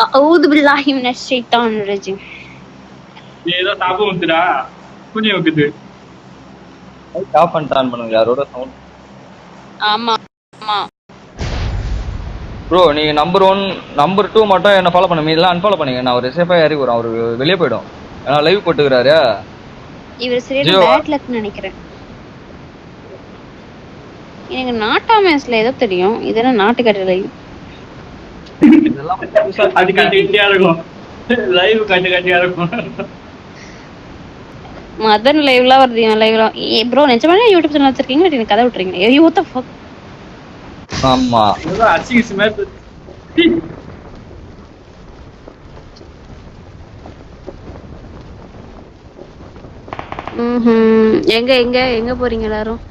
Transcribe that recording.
أعوذ بالله من الشيطان الرجيم. ஏதோ தாபம் வந்துடா புண்ணியம் இருக்குது. ஆஃப் பண்ணிட்டான் பண்ணுங்க யாரோட சவுண்ட். ஆமா ஆமா ப்ரோ நீங்க நம்பர் 1 நம்பர் 2 மட்டும் என்ன ஃபாலோ பண்ணுங்க, இதெல்லாம் அன்ஃபாலோ பண்ணுங்க. நான் ஒரு சேஃபா ஏறி வரும், அவரு வெளியே போயிடும். ஏன்னா லைவ் போட்டுக்கிறாரு இவர் சரியான பேட் லக்னு நினைக்கிறேன். எனக்கு நாட்டாமேஸ்ல ஏதோ தெரியும், இதெல்லாம் நாட்டுக்கடலை. இதெல்லாம் அது கட்டிக்கிட்டே இருக்கும், லைவ் கட்டியா இருக்கும். மதன் லைவ்லாம் வருது, லைவ்லாம். ப்ரோ நிஜமாவே யூடியூப் சேனல் வச்சிருக்கீங்க, எனக்கு கதை விட்டுறீங்க. ஐயோ வாட் தி ஃபக். ஆமா ஏதோ அசிங்கஸ் மேல எங்க எங்க எங்க போறீங்க எல்லாரும்?